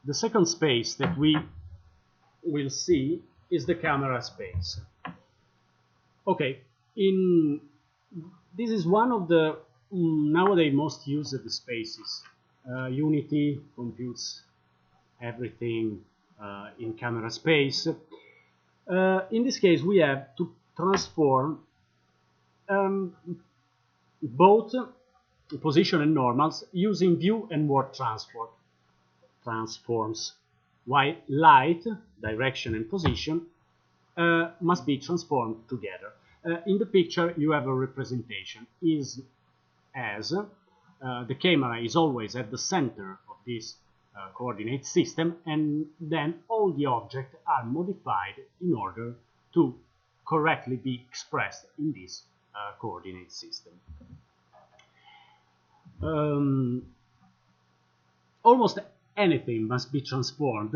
The second space that we will see is the camera space. Okay, this is one of the nowadays most used spaces. Unity computes everything in camera space. In this case, we have to transform both position and normals using view and world transforms, while light, direction and position must be transformed together. In the picture you have a representation as the camera is always at the center of this coordinate system, and then all the objects are modified in order to correctly be expressed in this coordinate system. Almost anything must be transformed: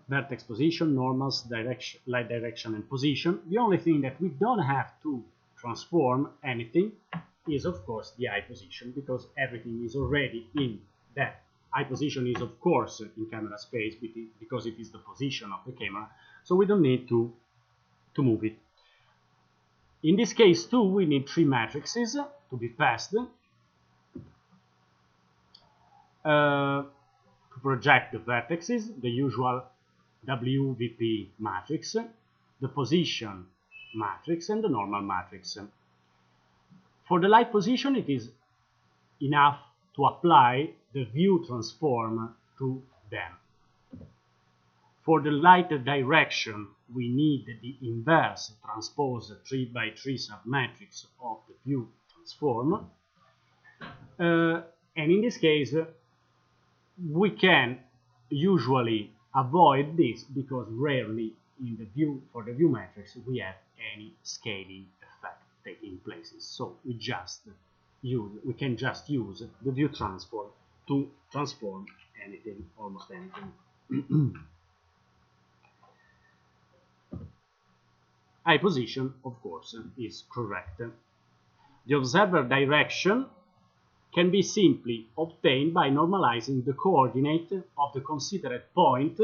vertex position, normals, direction, light direction and position. The only thing that we don't have to transform anything is of course the eye position, because everything is already in that. Eye position is of course in camera space because it is the position of the camera, so we don't need to move it. In this case too, we need three matrices to be passed to project the vertices: the usual WVP matrix, the position matrix and the normal matrix. For the light position, it is enough to apply the view transform to them. For the light direction, we need the inverse transpose 3x3 submatrix of the view transform. And in this case, we can usually avoid this because rarely in the view, for the view matrix, we have any scaling effect taking place. So we can just use the view transform to transform anything, almost anything. Eye position, of course, is correct. The observer direction can be simply obtained by normalizing the coordinate of the considered point,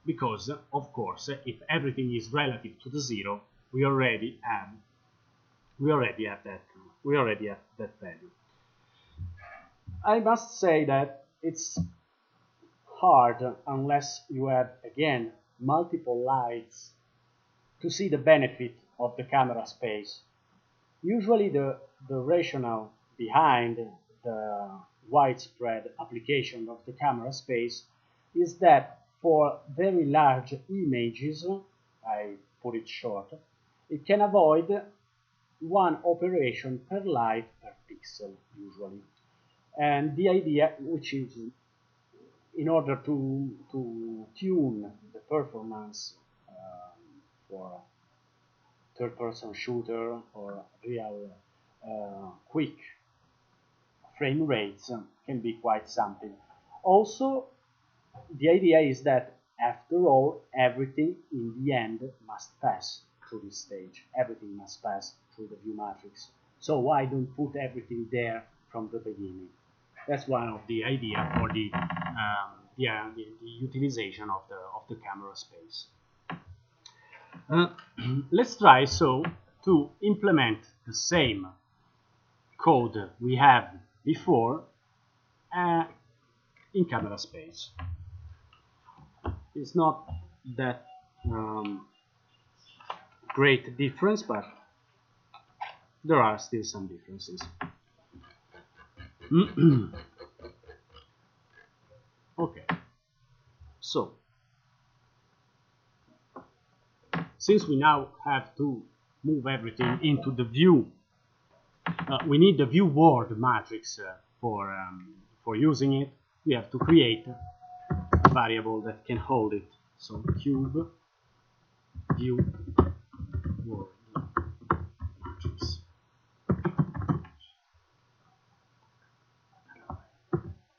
because, of course, if everything is relative to the zero, we already have that value. I must say that it's hard, unless you have again multiple lights, to see the benefit of the camera space. Usually the rationale behind the widespread application of the camera space is that for very large images, I put it short, it can avoid one operation per light per pixel usually. And the idea, which is in order to tune the performance for third-person shooter or real quick frame rates, can be quite something. Also, the idea is that after all, everything in the end must pass through this stage. Everything must pass through the view matrix. So why don't put everything there from the beginning? That's one of the idea for the utilization of the camera space. Let's try so to implement the same code we have before in camera space. It's not that great difference, but there are still some differences. Okay, so since we now have to move everything into the view, we need the view world matrix for using it. We have to create a variable that can hold it. So cube view world matrix.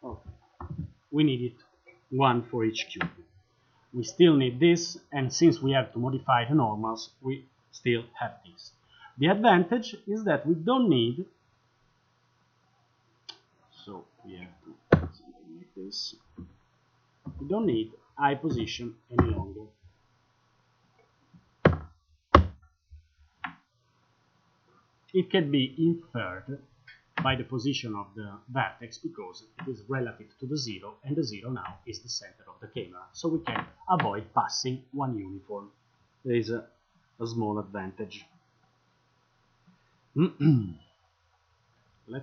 Okay. We need it one for each cube. We still need this, and since we have to modify the normals, we still have this. The advantage is that we don't need, so we have to do something like this. We don't need eye position any longer. It can be inferred by the position of the vertex because it is relative to the 0, and the 0 now is the center of the camera, so we can avoid passing one uniform. There is a small advantage. Let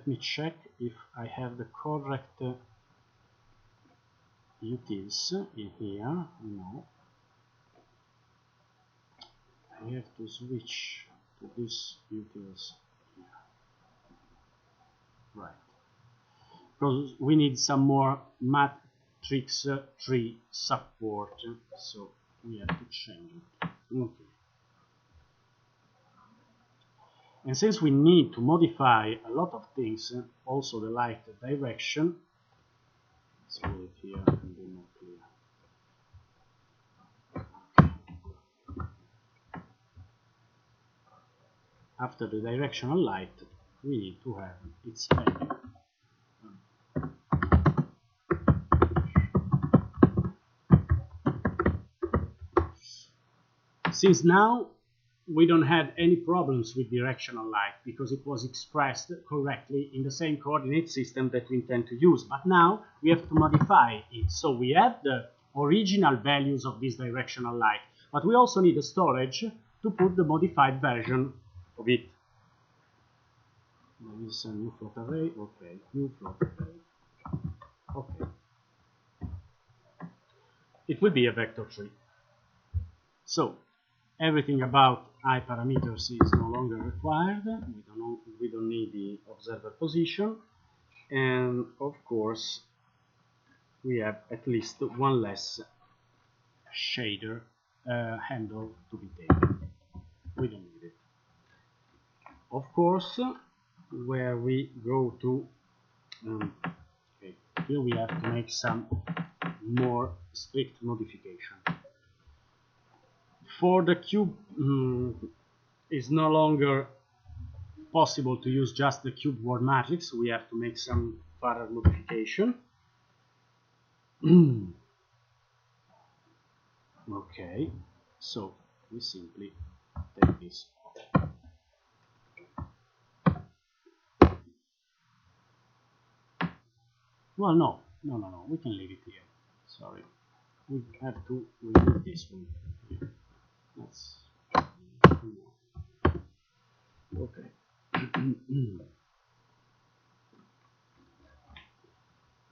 me check if I have the correct utils in here. No. I have to switch to this utils here. Right. Because we need some more matrix tree support, so we have to change it. Okay. And since we need to modify a lot of things, also the light direction, let's move it here and be more clear. After the directional light, we need to have its value. Since now we don't have any problems with directional light because it was expressed correctly in the same coordinate system that we intend to use, but now we have to modify it. So we have the original values of this directional light, but we also need a storage to put the modified version of it. There is a new float array. Okay, new float array. Okay, it will be a vector tree. So everything about eye parameters is no longer required. We don't need the observer position, and of course we have at least one less shader handle to be taken. We don't need it. Of course, where we go to okay, here we have to make some more strict modification. For the cube, it's no longer possible to use just the cube word matrix. We have to make some further modification. Okay, so we simply take this off. Well, no, we can leave it here. Sorry, we have to remove this one here. Let's okay.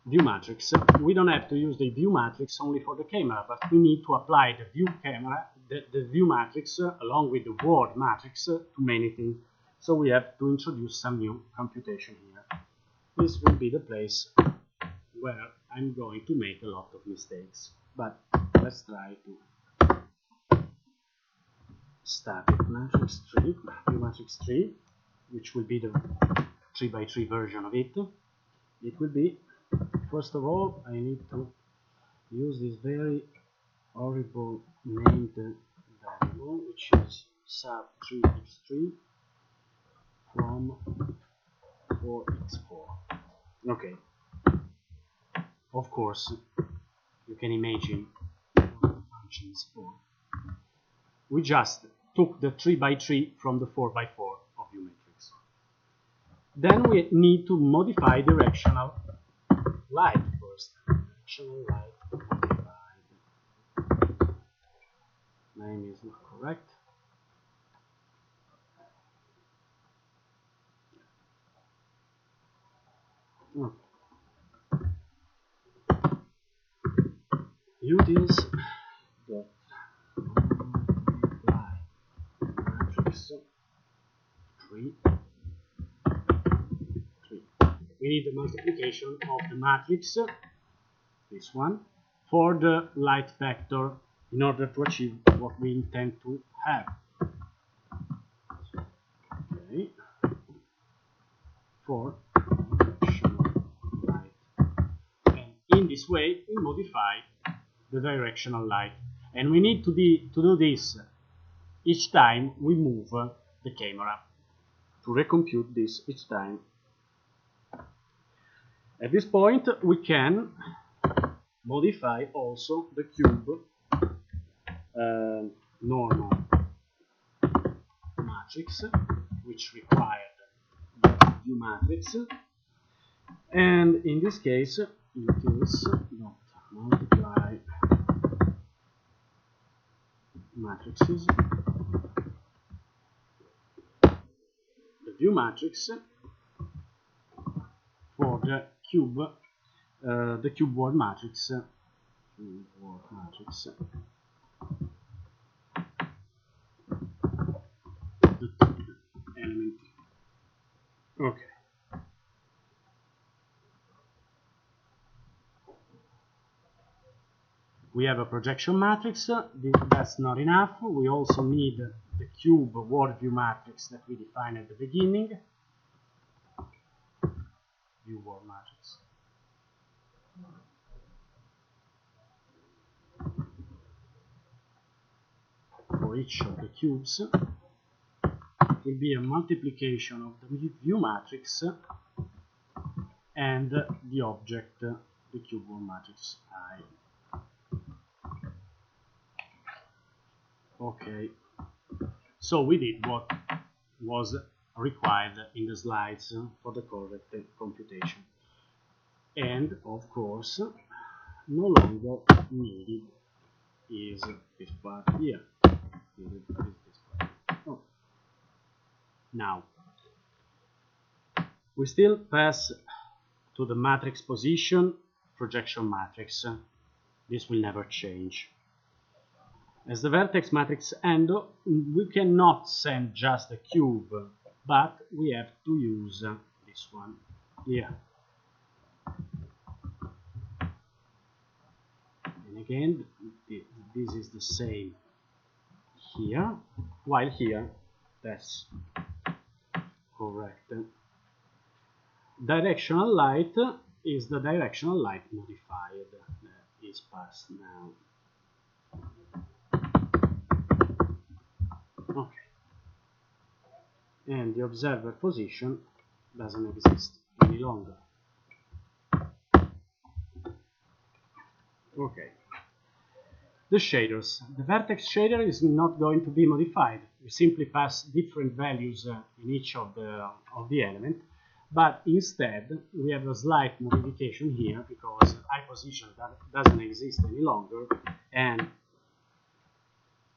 View matrix. We don't have to use the view matrix only for the camera, but we need to apply the view matrix along with the word matrix to many things. So we have to introduce some new computation here. This will be the place where I'm going to make a lot of mistakes, but let's try to static matrix tree, view matrix tree, which will be the 3x3 version of it. It will be, first of all, I need to use this very horrible named variable, which is sub3x3 from 4x4. Okay. Of course, you can imagine functions for. We just took the 3x3 from the 4x4 of view matrix. Then we need to modify directional light first. Directional light modified. Name is not correct. Okay. Utils dot apply matrix 3. We need the multiplication of the matrix, this one, for the light vector in order to achieve what we intend to have. Okay. For directional light. And in this way we modify the directional light. And we need to do this each time we move the camera, to recompute this each time. At this point we can modify also the cube normal matrix, which required the view matrix, and in this case it is not multiply matrices, the view matrix for the cube word matrix, the element. Okay. We have a projection matrix. That's not enough. We also need the cube word view matrix that we defined at the beginning. View word matrix. For each of the cubes, it will be a multiplication of the view matrix and the object, the cube word matrix I. Okay, so we did what was required in the slides for the correct computation, and of course no longer needed is this part here. Oh. Now we still pass to the matrix position projection matrix. This will never change. As the vertex matrix end, we cannot send just a cube, but we have to use this one here. And again, this is the same here, while here that's correct. Directional light is the directional light modified that is passed now. Okay, and the observer position doesn't exist any longer. Okay, the shaders. The vertex shader is not going to be modified. We simply pass different values in each of the element, but instead we have a slight modification here because eye position doesn't exist any longer, and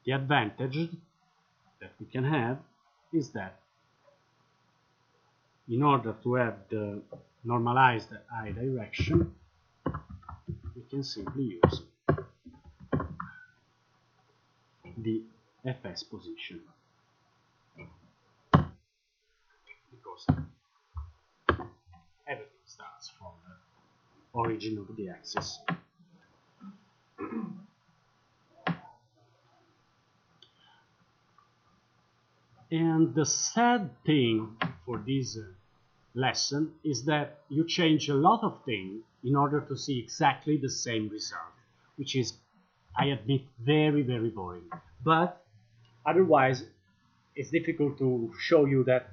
the advantage that we can have is that in order to have the normalized eye direction, we can simply use the FS position, because everything starts from the origin of the axis. And the sad thing for this lesson is that you change a lot of things in order to see exactly the same result, which is, I admit, very, very boring. But otherwise, it's difficult to show you that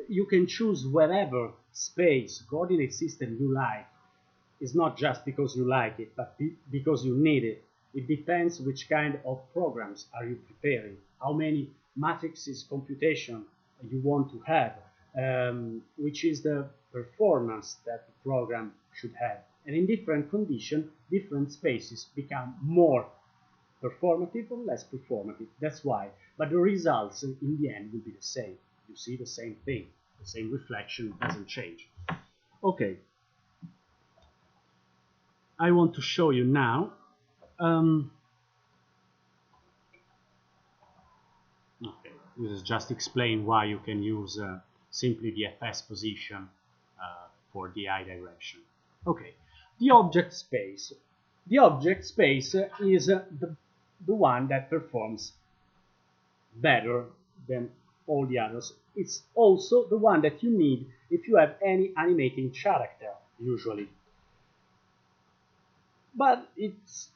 you can choose whatever space, coordinate system you like. It's not just because you like it, but because you need it. It depends which kind of programs are you preparing, how many matrices computation you want to have, which is the performance that the program should have. And in different conditions, different spaces become more performative or less performative. That's why. But the results in the end will be the same. You see the same thing. The same reflection doesn't change. Okay. I want to show you now. Okay, this is just explain why you can use simply the FS position for the eye direction. Okay, the object space. The object space is the one that performs better than all the others. It's also the one that you need if you have any animating character, usually. But it's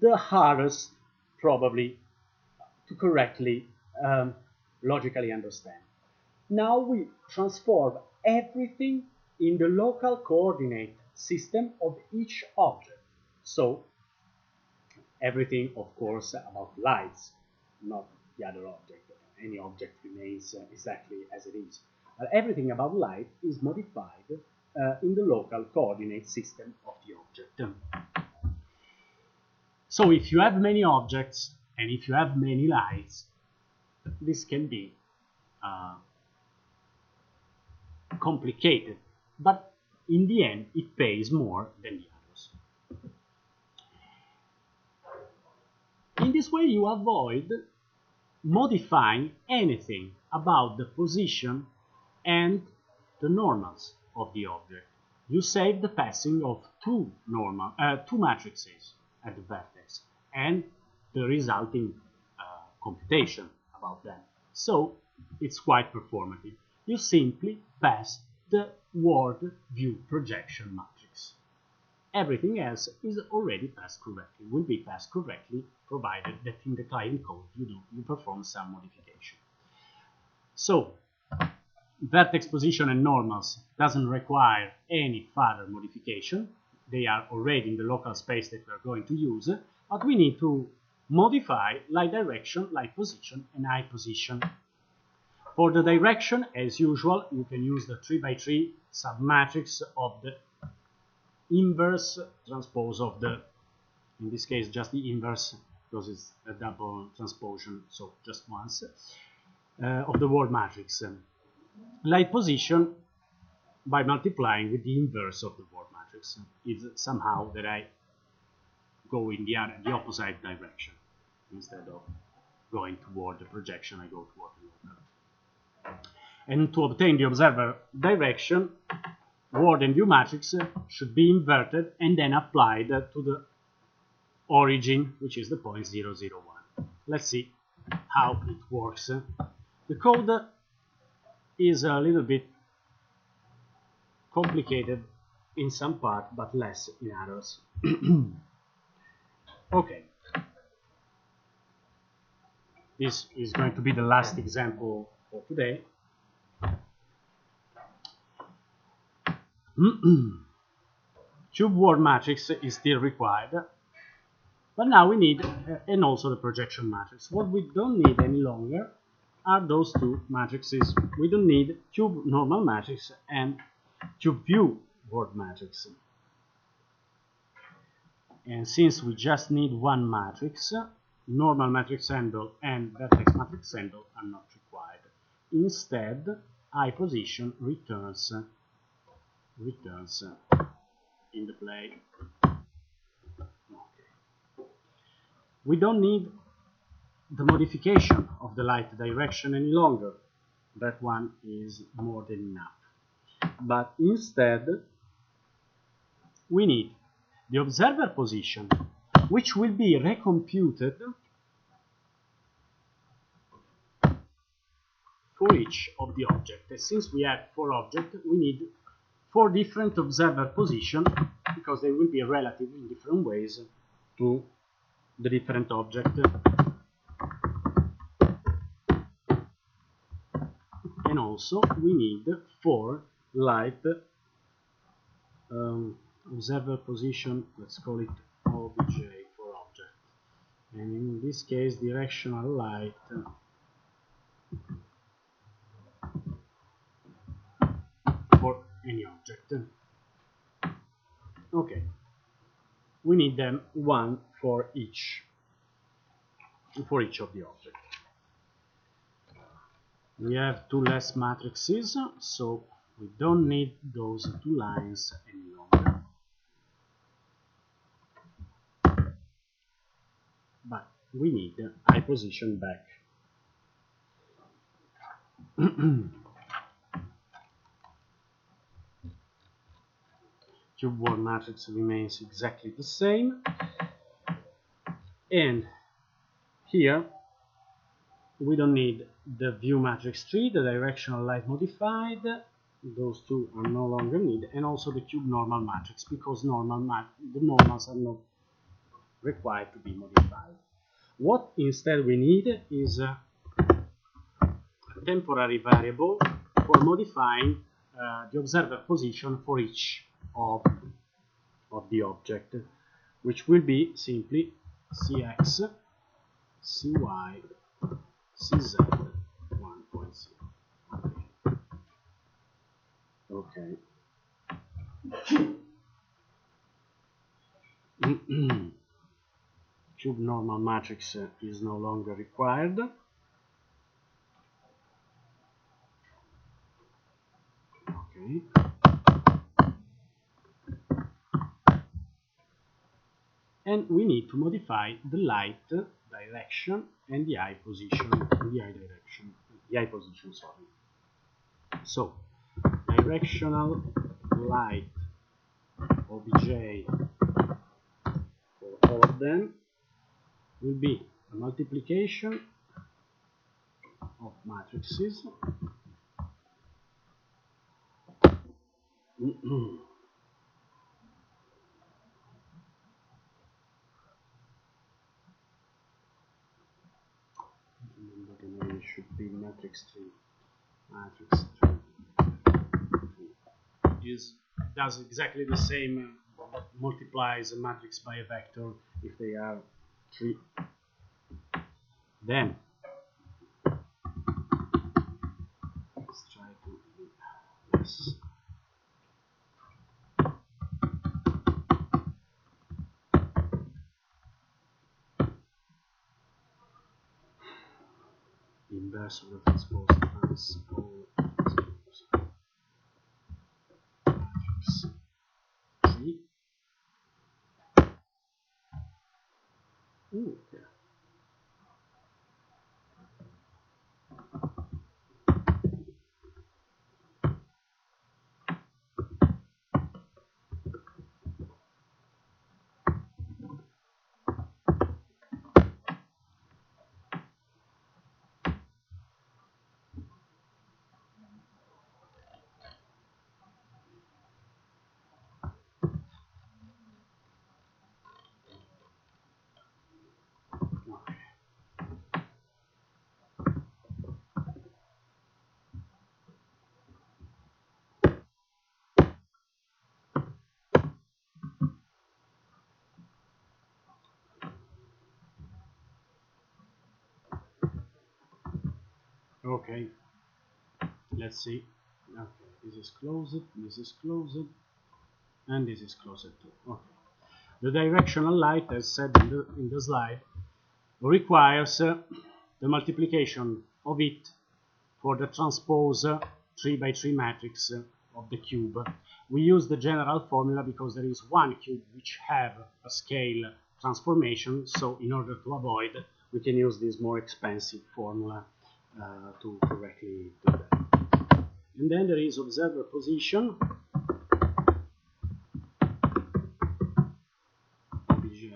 the hardest, probably, to correctly logically understand. Now we transform everything in the local coordinate system of each object. So everything, of course, about lights, not the other object. Any object remains exactly as it is. But everything about light is modified in the local coordinate system of the object. So if you have many objects and if you have many lights, this can be complicated, but in the end it pays more than the others. In this way you avoid modifying anything about the position and the normals of the object. You save the passing of two matrices at the vertex and the resulting computation about them. So it's quite performative. You simply pass the word view projection matrix. Everything else is already passed correctly, will be passed correctly, provided that in the client code you perform some modification. So vertex position and normals doesn't require any further modification. They are already in the local space that we are going to use, but we need to modify light direction, light position, and eye position. For the direction, as usual, you can use the 3x3 submatrix of the inverse transpose of the, in this case just the inverse because it's a double transposition, so just once, of the word matrix. Light position by multiplying with the inverse of the word matrix. It's somehow that I go in the opposite direction. Instead of going toward the projection, I go toward the local. And to obtain the observer direction, word and view matrix should be inverted and then applied to the origin, which is the point 0, 0, 1. Let's see how it works. The code is a little bit complicated in some part, but less in others. Okay. This is going to be the last example for today. Cube word matrix is still required, but now we need, and also the projection matrix. What we don't need any longer are those two matrices. We don't need cube normal matrix and cube view word matrix. And since we just need one matrix, normal matrix handle and vertex matrix handle are not required. Instead, eye position returns in the play. Okay. We don't need the modification of the light direction any longer. That one is more than enough. But instead, we need the observer position, which will be recomputed for each of the objects. And since we have 4 objects, we need 4 different observer positions because they will be relative in different ways to the different objects. And also we need 4 light observer position, let's call it OBJ for object, and in this case directional light for any object. Okay, we need them 1 for each of the objects. We have 2 less matrices, so we don't need those 2 lines any longer. But we need eye position back. Cube word matrix remains exactly the same. And here we don't need the view matrix 3, the directional light modified, those 2 are no longer needed, and also the cube normal matrix, because the normals are not required to be modified. What instead we need is a temporary variable for modifying the observer position for each of of the object, which will be simply Cx, Cy, Cz 1.0. Okay. Cube normal matrix is no longer required. Okay. And we need to modify the light direction and the eye position, sorry. So directional light obj for all of them will be a multiplication of matrices remember the name should be matrix 3. Matrix 3 does exactly the same, multiplies a matrix by a vector if they are 3. Then let's try to do this. Inverse of the transpose matrix 3. Ooh, yeah. Okay, let's see. Okay, this is closed, and this is closed too. Okay. The directional light, as said in the slide, requires the multiplication of it for the transpose 3 by 3 matrix of the cube. We use the general formula because there is one cube which have a scale transformation, so in order to avoid, we can use this more expensive formula to correctly do that. And then there is observer position, obj.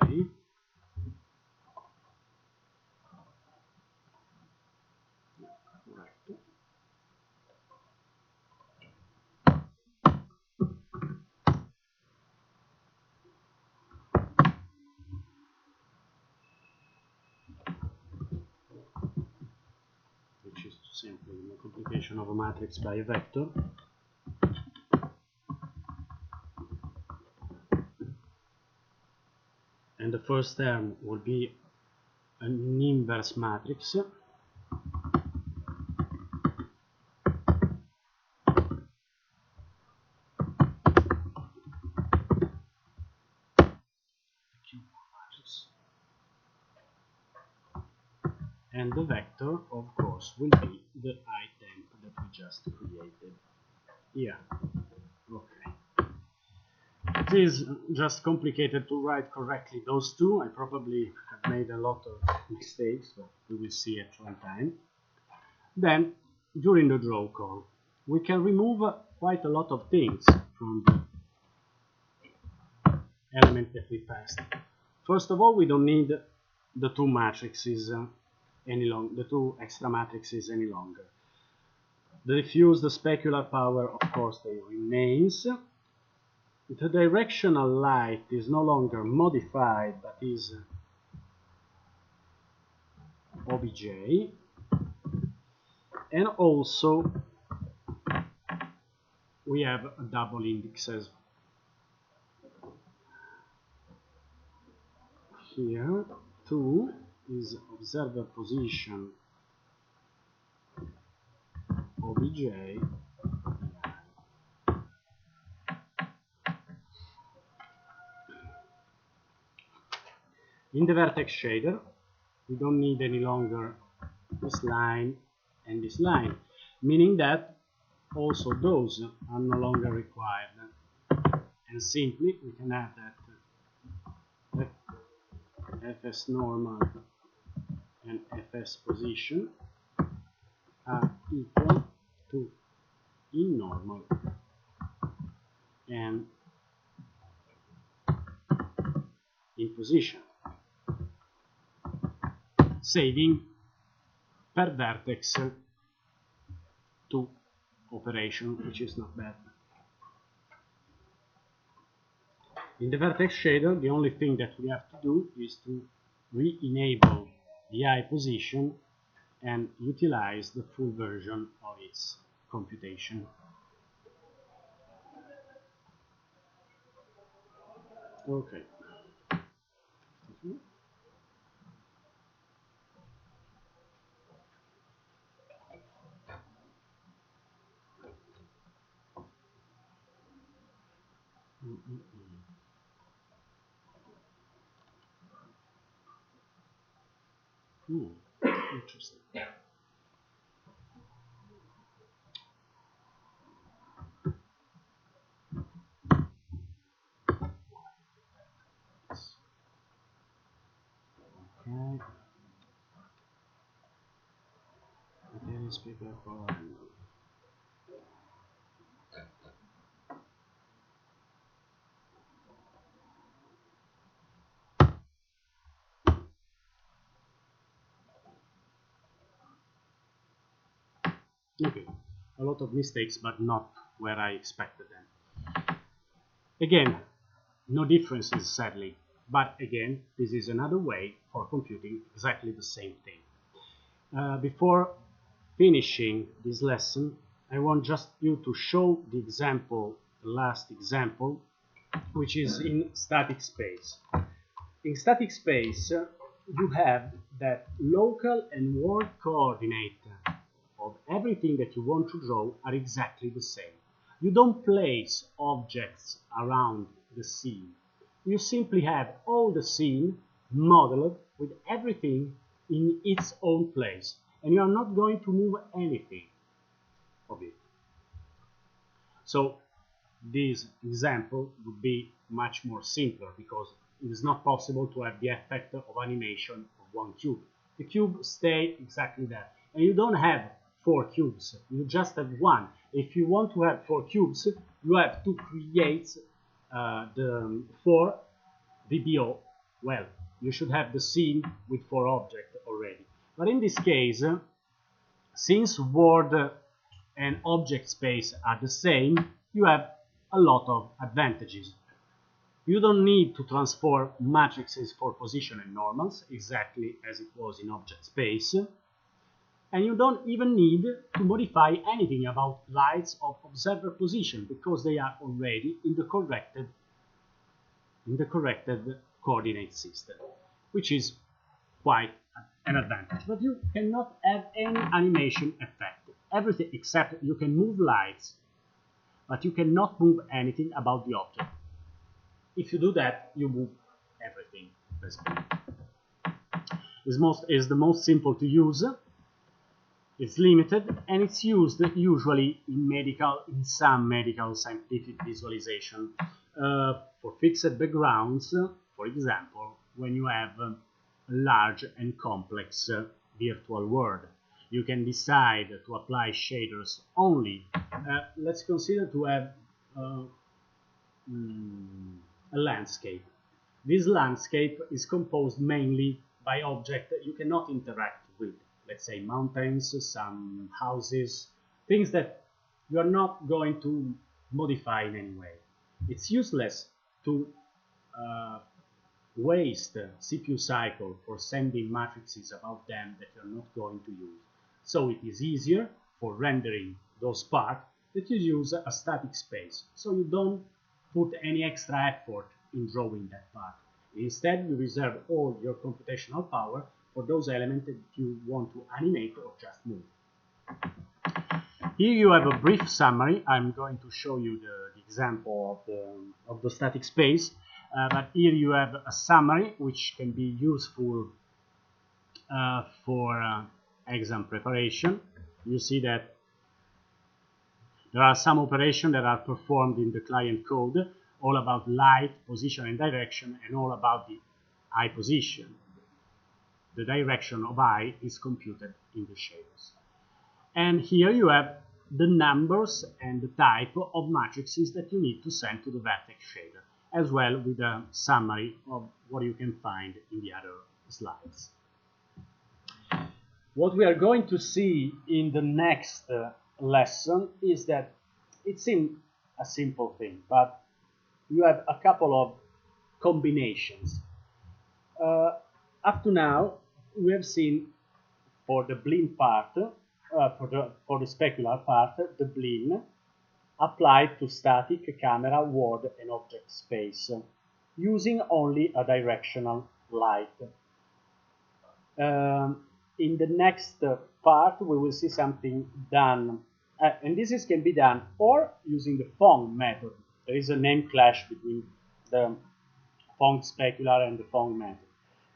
Which is simply the multiplication of a matrix by a vector. And the first term will be an inverse matrix. And the vector, of course, will be the item that we just created here. Okay. It is just complicated to write correctly those two. I probably have made a lot of mistakes, but we will see at one time. Then, during the draw call, we can remove quite a lot of things from the element that we passed. First of all, we don't need the two matrices any longer, the two extra matrices any longer. The diffuse, the specular power, of course, they remains. The directional light is no longer modified, but is obj. And also, we have double indexes. here 2 is observer position obj. In the vertex shader, we don't need any longer this line and this line, meaning that also those are no longer required. And simply we can add that fs normal and fs position are equal to in normal and in position, saving per vertex 2 operation, which is not bad. In the vertex shader, the only thing that we have to do is to re-enable the eye position and utilize the full version of its computation. Okay. Interesting. Okay. Again, speaker for okay, a lot of mistakes, but not where I expected them. Again, no differences sadly, but again, this is another way for computing exactly the same thing. Before finishing this lesson, I want just you to show the example, the last example, which is in static space. In static space, you have that local and world coordinate of everything that you want to draw are exactly the same. You don't place objects around the scene. You simply have all the scene modeled with everything in its own place, and you are not going to move anything of it. So this example would be much more simpler because it is not possible to have the effect of animation of one cube. The cube stays exactly there, and you don't have 4 cubes, you just have one. If you want to have 4 cubes, you have to create the 4 VBO. Well, you should have the scene with 4 objects already. But in this case, since world and object space are the same, you have a lot of advantages. You don't need to transform matrices for position and normals, exactly as it was in object space. And you don't even need to modify anything about lights of observer position because they are already in the corrected coordinate system, which is quite an advantage. But you cannot have any animation effect. Everything except you can move lights, but you cannot move anything about the object. If you do that, you move everything. Is the most simple to use. It's limited and it's used usually in some medical scientific visualization for fixed backgrounds. For example, when you have a large and complex virtual world, you can decide to apply shaders only. Let's consider to have a landscape. This landscape is composed mainly by objects that you cannot interact with. Let's say mountains, some houses, things that you are not going to modify in any way. It's useless to waste CPU cycle for sending matrices about them that you're not going to use. So it is easier for rendering those parts that you use a static space. So you don't put any extra effort in drawing that part. Instead, you reserve all your computational power for those elements that you want to animate or just move. Here you have a brief summary. I'm going to show you the example of the static space, but here you have a summary which can be useful for exam preparation. You see that there are some operations that are performed in the client code, all about light, position and direction, and all about the eye position. The direction of eye is computed in the shaders. And here you have the numbers and the type of matrices that you need to send to the vertex shader, as well with a summary of what you can find in the other slides. What we are going to see in the next lesson is that it seems a simple thing, but you have a couple of combinations. Up to now, we have seen for the Blinn part, for the specular part, the Blinn applied to static, camera, word, and object space, using only a directional light. In the next part, we will see something done, and this can be done or using the Phong method. There is a name clash between the Phong specular and the Phong method.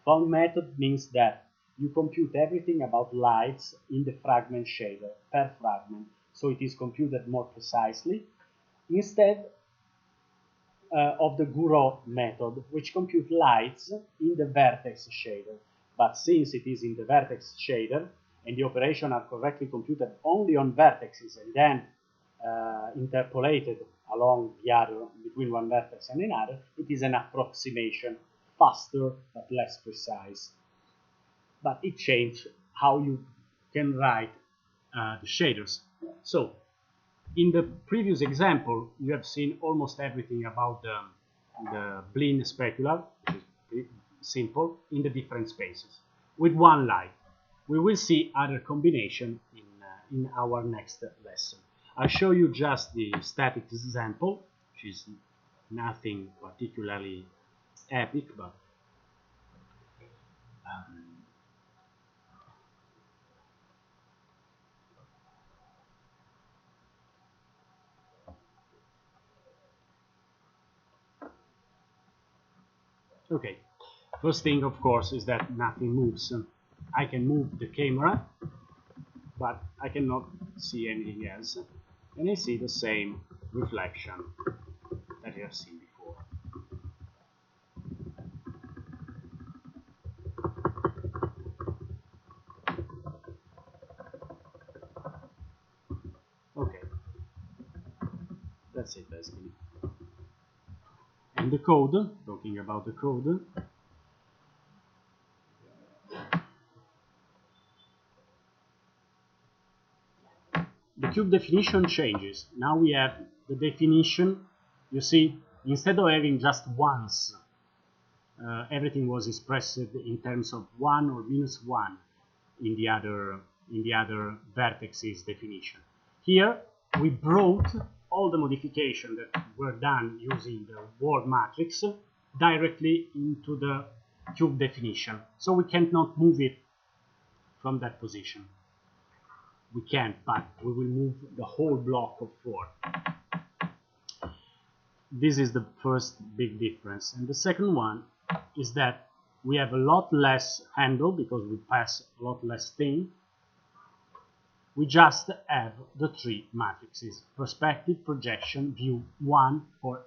Phong method means that you compute everything about lights in the fragment shader per fragment, so it is computed more precisely, instead of the Gouraud method, which computes lights in the vertex shader. But since it is in the vertex shader and the operations are correctly computed only on vertices and then interpolated along the other between one vertex and another, it is an approximation, faster but less precise. But it changes how you can write the shaders. So, in the previous example, you have seen almost everything about the Blinn specular, which is simple, in the different spaces, with one light. We will see other combination in our next lesson. I'll show you just the static example, which is nothing particularly epic, but okay. First thing, of course, is that nothing moves. I can move the camera, but I cannot see anything else. And I see the same reflection that I have seen before. Okay, that's it basically. And the code, talking about the code, the cube definition changes. Now we have the definition. You see, instead of having just once, everything was expressed in terms of 1 or -1 in the other vertices definition. Here we brought all the modifications that were done using the word matrix directly into the cube definition, so we cannot move it from that position. We can't, but we will move the whole block of 4. This is the first big difference. And the second one is that we have a lot less handle because we pass a lot less thing. We just have the 3 matrices: perspective, projection, view, one for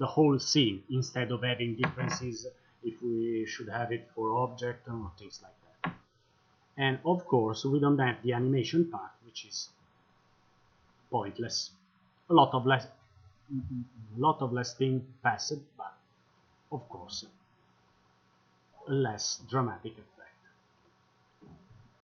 the whole scene, instead of having differences if we should have it for object or things like that. And of course, we don't have the animation part, which is pointless. A lot of less thing passed, but of course a less dramatic effect.